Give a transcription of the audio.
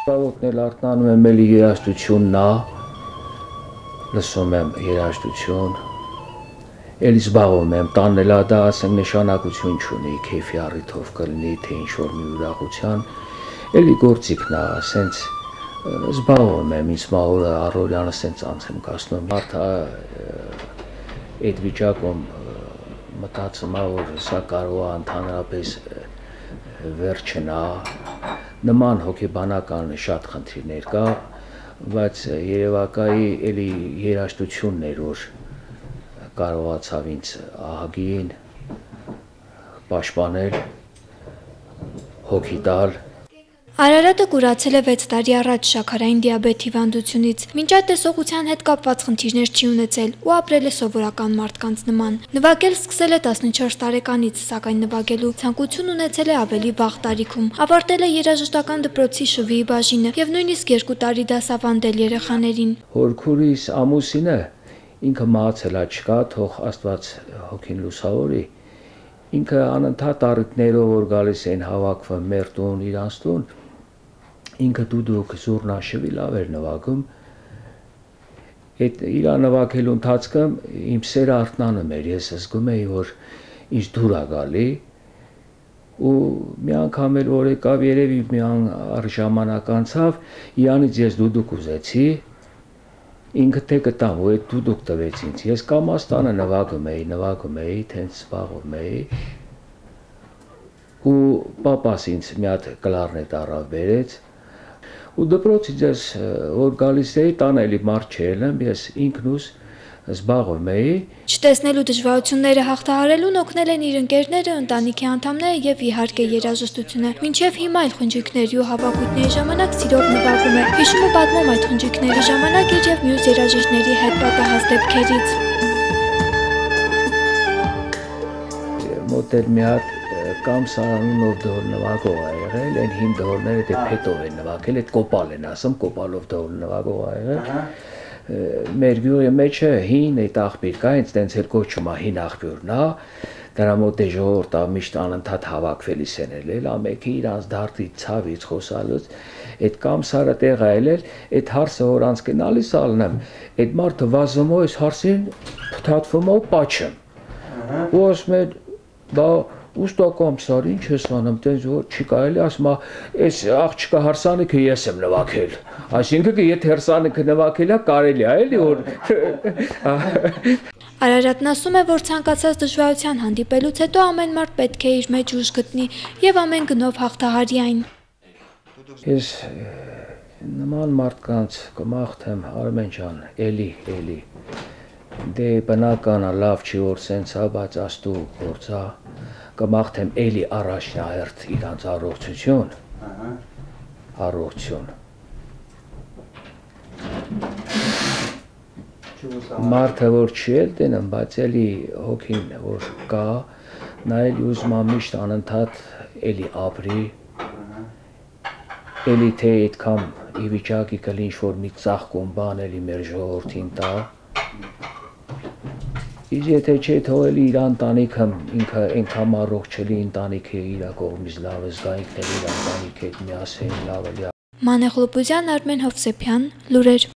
Բավոտնել արտանում եմ էլի երաժշտությունն է, լսում եմ երաժշտություն, էլի զբաղվում եմ, տանն էլ դա ասենք նշանակություն չունի, քեֆի առիթով կլինի, թե ինչ-որ մի ուրախության, էլի գործիքն է, ասենց զբաղվում եմ, ինձ մահորը առօրյանը սենց անց եմ կասնում, մարդը այդ վիճակում մտածում է, որ սա կարող է ընդհանրապես վերջն է, նման հոգեբանական շատ խնդիրներ կա, բայց երևակայի էլի երաժշտությունն էր, որ կարողացավ ինձ ահագին պաշտպանել, հոգի տալ։ Արարատը կուրացել է 6 տարի առաջ շաքարային դիաբետ հիվանդությունից, մինչ այդ տեսողության հետ կապված խնդիրներ չի ունեցել ու ապրել է սովորական մարդկանց նման։ Նվագել սկսել է 14 տարեկանից, սակայն նվագելու ցանկություն ունեցել է ավելի վաղ տարիքում։ Ավարտել է երաժշտական դպրոցի շվիի բաժինը եւ նույնիսկ 2 տարի դասավանդել երեխաներին։ Հորքուրիս ամուսինը ինքը մահացել է չկա, թող Աստված հոգին լուսավորի։ Ինքը անընդհատ առիթներով որ գալիս էին հավաքվում մեր տուն, իրանց տուն, ինքը դուդուկ զուռնաշվի լավ էր նվագում։ Այդ իր նվագելու ընթացքում իմ սերը արթնանում էր, ես զգում էի, որ ինձ դուր է գալի ու մի անգամ էլ որ եկավ երևի մի ժամանակ անցավ, իրանից ես դուդուկ ուզեցի, ինքը թե կտամ ու այդ դուդուկ տվեց ինձ, ես կամաստանը նվագում էի, թենց զբաղվում էի ու պապաս ինձ մի հատ կլարնետ առավ բերեց ու դպրոցից ես որ գալիս էի, տանը էլի մարդ չելեմ, ես ինքնուս զբաղվում էի։ Չտեսնելու դժվարությունները հաղթահարելուն օգնել են իր ընկերները, ընտանիքի անդամները եւ իհարկե երաժշտությունը։ Մինչեւ հիմա այլ խնջույքների ու հավաքույթների ժամանակ սիրով նվագում է։ Հիշում ու պատմում այդ խնջույքների ժամանակ իր եւ մյուս երաժիշտների հետ պատահած դեպքերից։ Մոտ էր մի հատ Կամսարանով դոր նվագող ա եղել, այն հին դորները դե փետով են նվագել, այդ կոպալ են ասում, կոպալով դոր նվագող ա եղել։ Մեր գյուղի մեջը հին այդ աղբյուր կա, ինձ տենց էլ կոչում ա հին աղբյուրն ա, դրա մոտ է ժողովուրդը միշտ անընդհատ հավաքվելիս են ելել, ամենքի իրանց դարտի ցավից խոսալուց, այդ Կամսարը տեղ ա ելել, այդ հարսը որ անց գնալիս ալնեմ, այդ մարդը վազում է, այս հարսին փթաթվում է ու պաչում։ Ու ասում է, բա ուստա Կամսար, ինչ ես անում, տենց որ չի կարելի, ասում է, այս աղջկա հարսանիքը ես եմ նվագել, այսինքն եթե հարսանիքը նվագել է, կարելի է էլի որ Արարատն ասում է, որ ցանկացած դժվարության հանդիպելուց հետո ամեն մարդ պետք է իր մեջ ուժ գտնի եւ ամեն գնով հաղթահարի այն։ Ես նման մարդկանց կմաղթեմ, Արմեն ջան, էլի դե բնական է, լավ չի որ սենց է, բայց աստու գործ է, կմաղթեմ էլի առաջնահերթ իրանց առողջություն, առողջություն։ Մարդը որ չի էլ տենում, բայց էլի հոգին որ կա, նա էլի ուզում է միշտ անընդհատ էլի ապրի, էլի թե այդքան ի վիճակի կլինի ինչ-որ մի ծաղկուն բան էլի մեր ժողովրդին տա, իսկ եթե չէ թողելի իր ընտանիքը ինքը այնքան առողջ էլի ընտանիքը իր կողմից լավ զգայինքներ իր ընտանիքի հետ միասին լավ էլի։ Մանեխ Լոպուզյան, Արմեն Հովսեփյան, լուրեր։